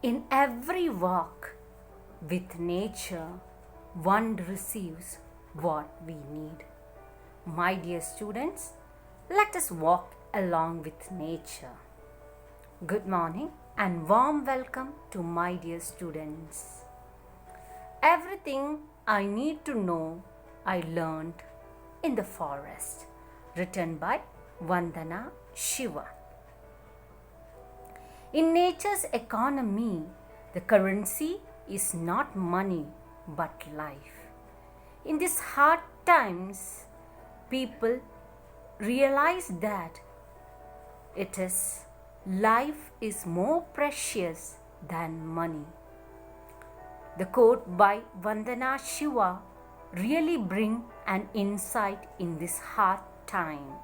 In every walk with nature, one receives what we need. My dear students, let us walk along with nature. Good morning and warm welcome to my dear students. Everything I need to know I learned in the forest. Written by Vandana Shiva. In nature's economy, the currency is not money but life. In these hard times, people realize that life is more precious than money. The quote by Vandana Shiva really bring an insight in this hard time.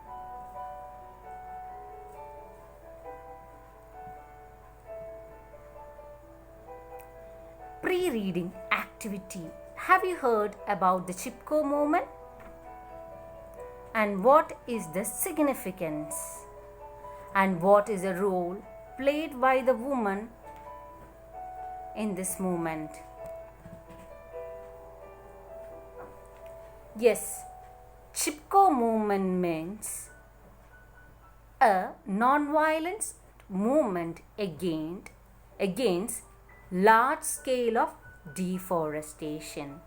Pre-reading activity. Have you heard about the Chipko movement? And what is the significance? And what is the role played by the woman in this movement? Yes, Chipko movement means a non-violent movement against large scale of deforestation.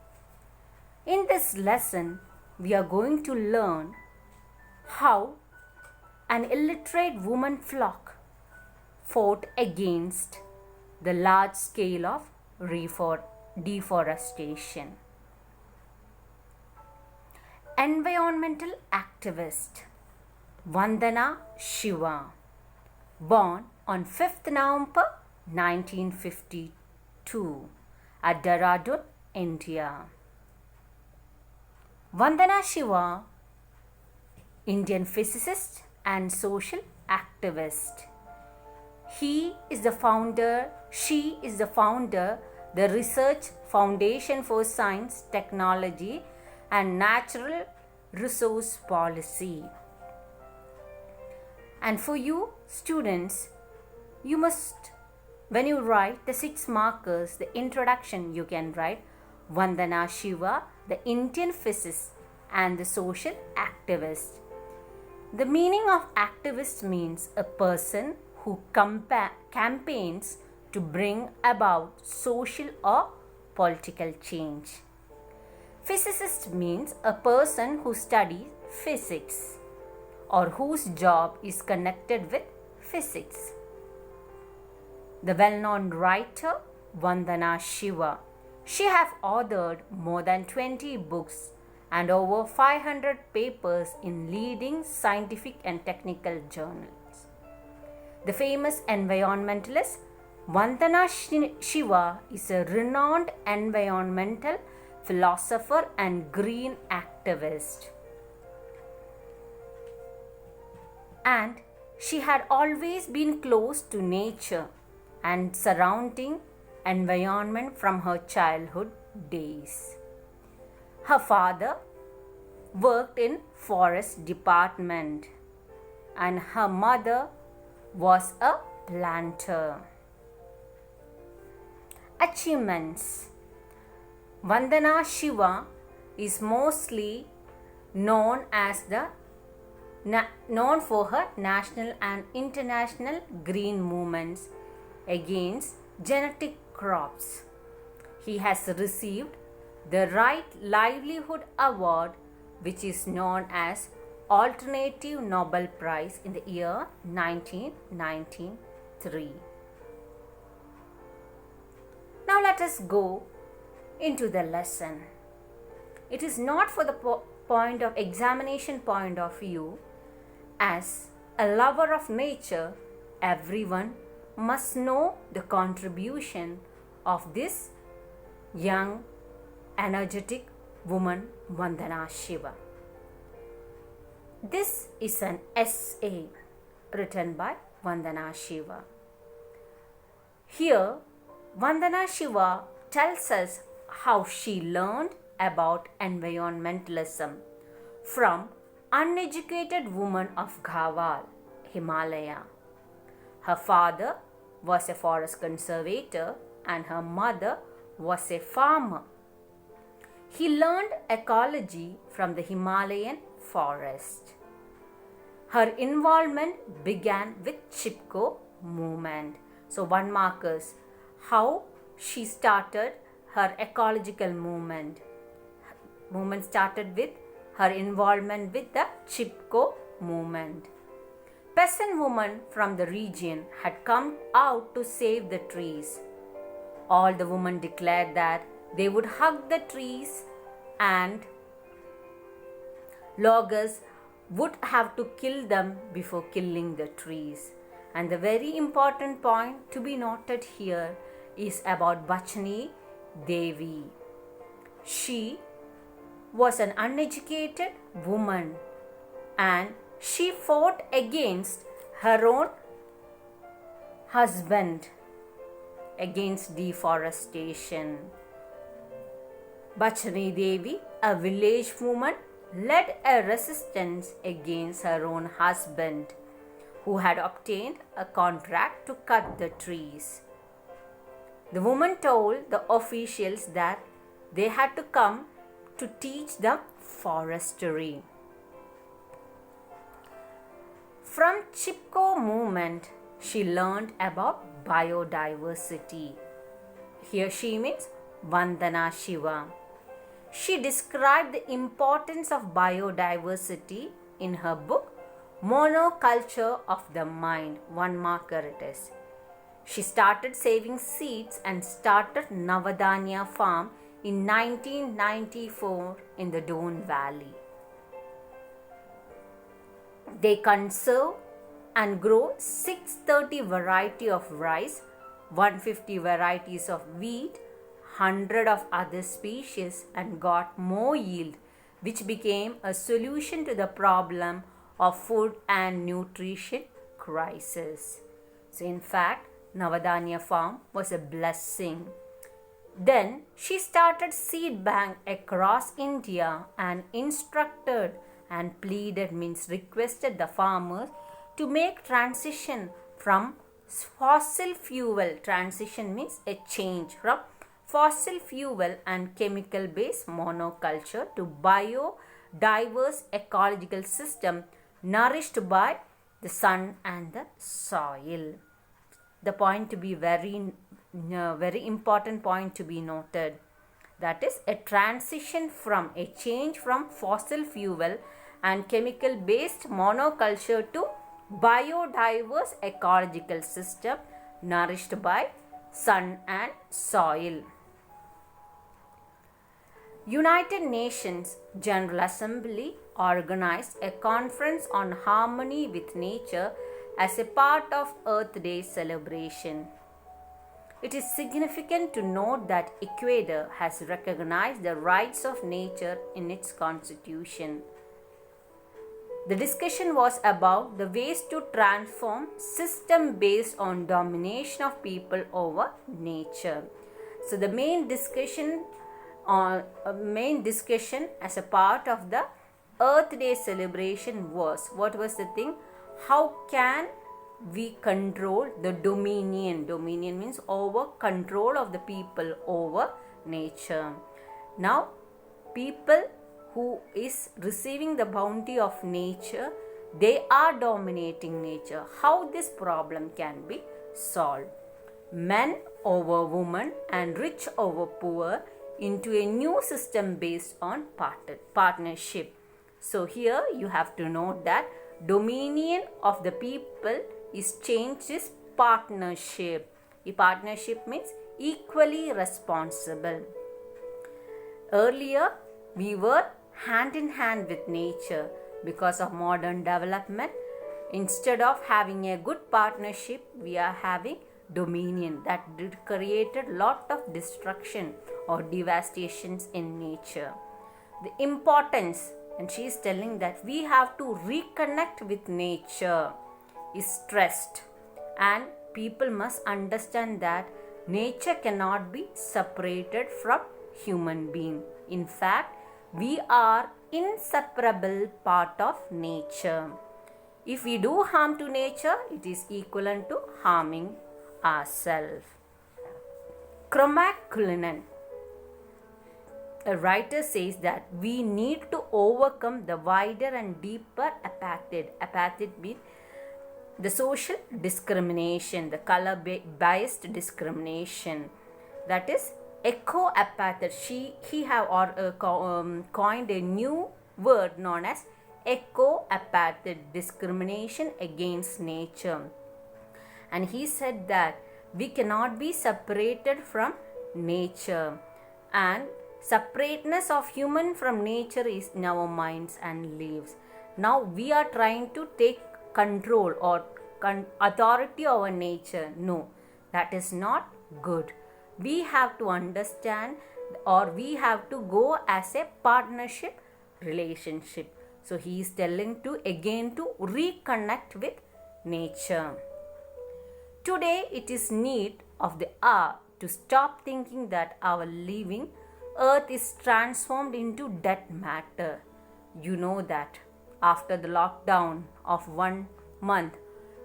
In this lesson, we are going to learn how an illiterate woman flock fought against the large scale of deforestation. Environmental activist Vandana Shiva, born on 5th November 1952 at Dehradun, India. Vandana Shiva, Indian physicist and social activist. She is the founder, the Research Foundation for Science, Technology and Natural Resource Policy. And for you students, you must, when you write the 6 markers, the introduction, you can write Vandana Shiva, the Indian physicist and the social activist. The meaning of activist means a person who campaigns to bring about social or political change. Physicist means a person who studies physics or whose job is connected with physics. The well-known writer Vandana Shiva. She has authored more than 20 books and over 500 papers in leading scientific and technical journals. The famous environmentalist Vandana Shiva is a renowned environmental philosopher and green activist. And she had always been close to nature and surrounding environment from her childhood days. Her father worked in forest department and her mother was a planter. Achievements. Vandana Shiva is mostly known for her national and international green movements against genetic crops. He has received the Right Livelihood Award, which is known as Alternative Nobel Prize, in the year 1993. Now let us go into the lesson. It is not for the point of examination point of view. As a lover of nature, everyone must know the contribution of this young, energetic woman, Vandana Shiva. This is an essay written by Vandana Shiva. Here, Vandana Shiva tells us how she learned about environmentalism from uneducated woman of Gawal, Himalaya. Her father was a forest conservator and her mother was a farmer. He learned ecology from the Himalayan forest. Her involvement began with Chipko movement. So one markers how she started her ecological movement. Movement started with her involvement with the Chipko movement. Peasant women from the region had come out to save the trees. All the women declared that they would hug the trees and loggers would have to kill them before killing the trees. And the very important point to be noted here is about Bachani Devi. She was an uneducated woman and she fought against her own husband against deforestation. Bachani Devi, a village woman, led a resistance against her own husband, who had obtained a contract to cut the trees. The woman told the officials that they had to come to teach them forestry. From Chipko movement, she learned about biodiversity. Here she means Vandana Shiva. She described the importance of biodiversity in her book Monoculture of the Mind. One marker it is. She started saving seeds and started Navadanya farm in 1994 in the Don Valley. They conserve and grow 630 variety of rice, 150 varieties of wheat, 100 of other species and got more yield, which became a solution to the problem of food and nutrition crisis. So in fact, Navadanya farm was a blessing. Then she started seed bank across India and instructed and pleaded means requested the farmers to make transition from fossil fuel. Transition means a change from fossil fuel and chemical based monoculture to biodiverse ecological system nourished by the sun and the soil. The point to be very important point to be noted, that is a transition from a change from fossil fuel and chemical based monoculture to biodiverse ecological system nourished by sun and soil. United Nations General Assembly organized a conference on harmony with nature as a part of Earth Day celebration. It is significant to note that Ecuador has recognized the rights of nature in its constitution. The discussion was about the ways to transform system based on domination of people over nature. So the main discussion as a part of the Earth Day celebration was, what was the thing? How can we control the dominion? Dominion means over control of the people over nature. Now, people who is receiving the bounty of nature, they are dominating nature. How this problem can be solved? Men over women and rich over poor into a new system based on partnership. So here you have to note that dominion of the people is changed is partnership. A partnership means equally responsible. Earlier we were hand in hand with nature. Because of modern development, instead of having a good partnership, we are having dominion. That did created lot of destruction or devastations in nature. The importance, and she is telling that we have to reconnect with nature, is stressed, and people must understand that nature cannot be separated from human being. In fact, we are inseparable part of nature. If we do harm to nature, it is equivalent to harming ourselves. Chromaculinen, a writer, says that we need to overcome the wider and deeper apartheid. Apartheid means the social discrimination, the color-based discrimination. That is eco-apartheid. He have coined a new word known as eco-apartheid, discrimination against nature. And he said that we cannot be separated from nature, and separateness of human from nature is in our minds and lives. Now we are trying to take control or authority over nature. No, that is not good. We have to understand, or we have to go as a partnership relationship. So he is telling to again to reconnect with nature. Today it is need of the hour to stop thinking that our living earth is transformed into dead matter. You know that after the lockdown of 1 month,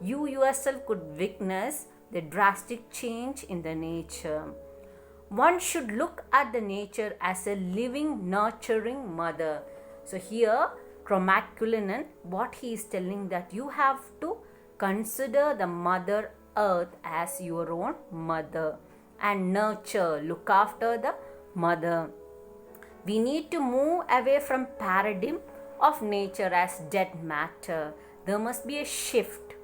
you yourself could witness the drastic change in the nature. One should look at the nature as a living, nurturing mother. So here Chromaculinen, what he is telling, that you have to consider the mother earth as your own mother and nurture, look after the mother. We need to move away from paradigm of nature as dead matter. There must be a shift.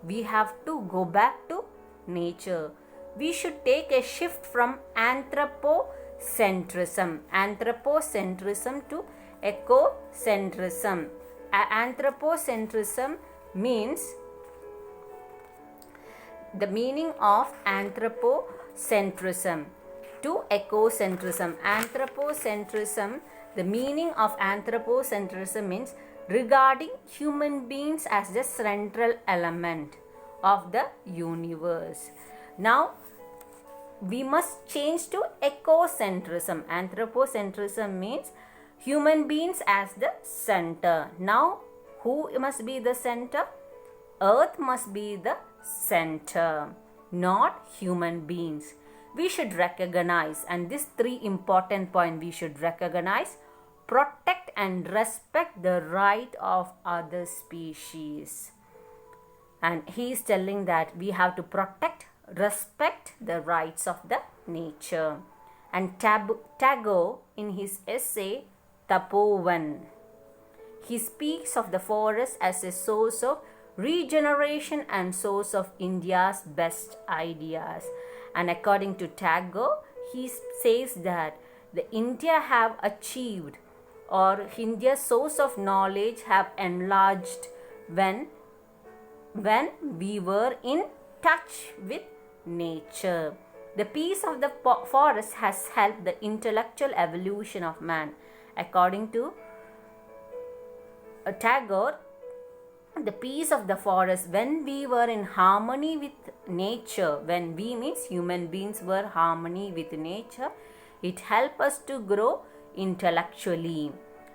We have to go back to nature. We should take a shift from anthropocentrism to ecocentrism. Anthropocentrism means, the meaning of anthropocentrism to ecocentrism. Anthropocentrism, the meaning of anthropocentrism means regarding human beings as the central element of the universe. Now we must change to ecocentrism. Anthropocentrism means human beings as the center. Now who must be the center? Earth must be the center, not human beings. We should recognize, and these 3 important points we should recognize, protect and respect the right of other species. And he is telling that we have to protect, respect the rights of the nature. And Tagore, in his essay Tapovan, he speaks of the forest as a source of regeneration and source of India's best ideas. And according to Tagore, he says that the India have achieved, or India's source of knowledge have enlarged when we were in touch with nature. The peace of the forest has helped the intellectual evolution of man. According to Tagore, the peace of the forest, when we were in harmony with nature, when we means human beings were harmony with nature, it helped us to grow intellectually.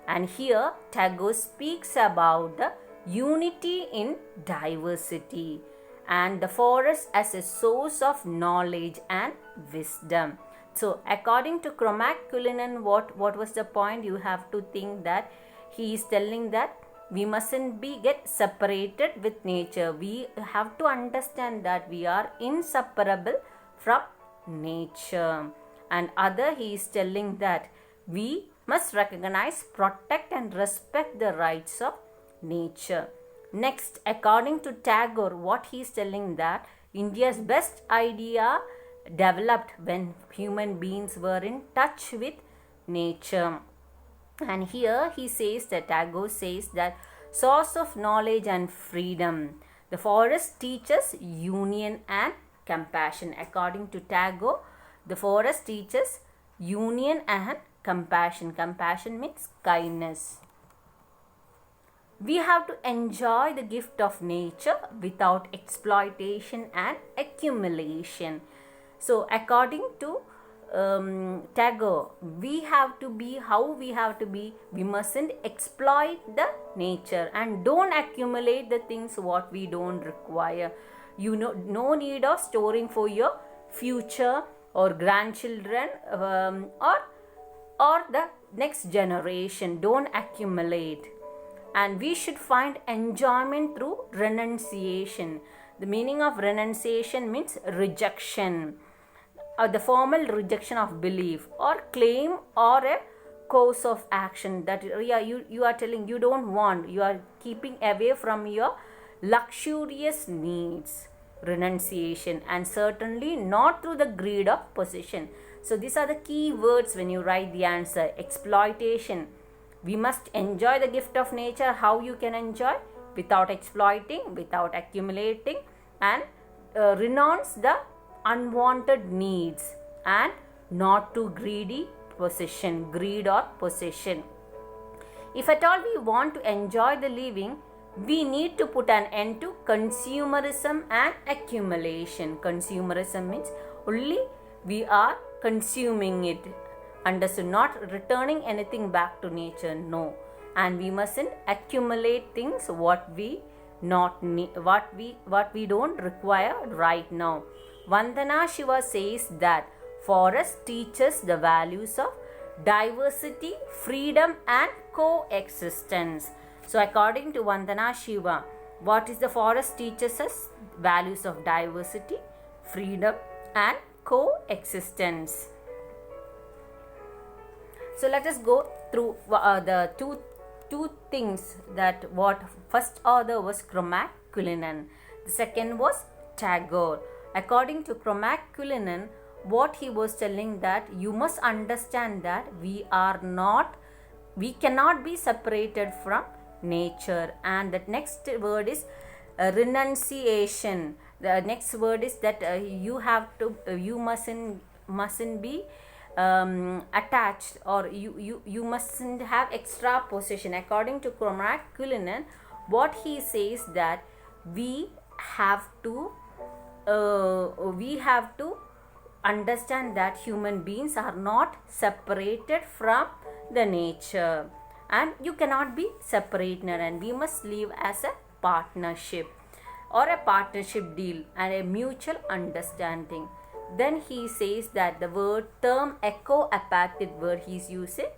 And here Tagore speaks about the unity in diversity and the forest as a source of knowledge and wisdom. So according to Chromaculinen, what was the point? You have to think that he is telling that we mustn't get separated with nature. We have to understand that we are inseparable from nature. And other, he is telling that we must recognize, protect and respect the rights of nature. Next, according to Tagore, what he is telling, that India's best idea developed when human beings were in touch with nature. And here he says that Tagore says that source of knowledge and freedom. The forest teaches union and compassion. According to Tagore, the forest teaches union and compassion. Compassion means kindness. We have to enjoy the gift of nature without exploitation and accumulation. So according to Tagore, we have to be, how we have to be, we mustn't exploit the nature and don't accumulate the things what we don't require. You know, no need of storing for your future or grandchildren, or the next generation. Don't accumulate. And we should find enjoyment through renunciation. The meaning of renunciation means rejection, the formal rejection of belief or claim or a course of action that you are telling you don't want, you are keeping away from your luxurious needs. Renunciation. And certainly not through the greed of possession. So these are the key words when you write the answer. Exploitation. We must enjoy the gift of nature. How you can enjoy? Without exploiting, without accumulating, and renounce the unwanted needs and not to greedy possession, greed or possession. If at all we want to enjoy the living, we need to put an end to consumerism and accumulation. Consumerism means only we are consuming it, understood, not returning anything back to nature, no. And we mustn't accumulate things what we not need, what we don't require right now. Vandana Shiva says that forest teaches the values of diversity, freedom and coexistence. So according to Vandana Shiva, what is the forest teaches us? Values of diversity, freedom and coexistence. So let us go through the two things. That what first author was Cromach-Culinan, the second was Tagore. According to Cromach-Culinan, what he was telling that you must understand that we cannot be separated from nature. And the next word is renunciation. The next word is that you mustn't be attached, or you mustn't have extra possession. According to Cromach-Culinan, what he says that we have to understand that human beings are not separated from the nature, and you cannot be separated, and we must live as a partnership or a partnership deal and a mutual understanding. Then he says that the term eco-apathic word he is using,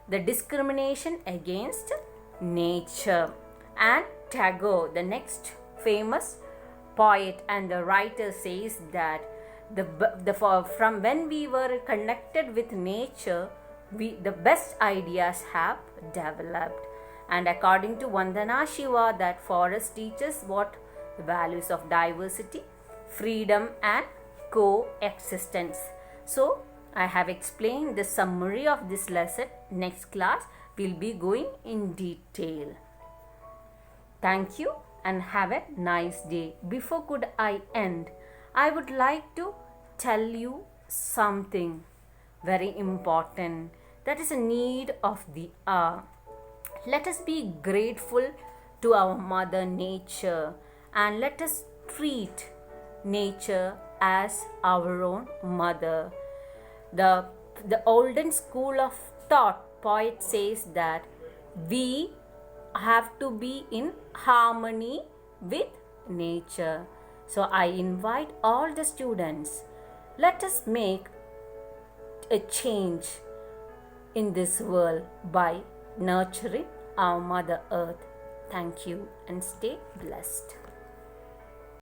the discrimination against nature. And Tagore, the next famous poet and the writer, says that from when we were connected with nature, the best ideas have developed. And according to Vandana Shiva, that forest teaches what? The values of diversity, freedom and coexistence. So I have explained the summary of this lesson. Next class we'll be going in detail. Thank you and have a nice day. Before could I end, I would like to tell you something very important, that is a need of the hour. Let us be grateful to our mother nature, and let us treat nature as our own mother. The olden school of thought poet says that we have to be in harmony with nature. So I invite all the students, let us make a change in this world by nurturing our Mother Earth. Thank you and stay blessed.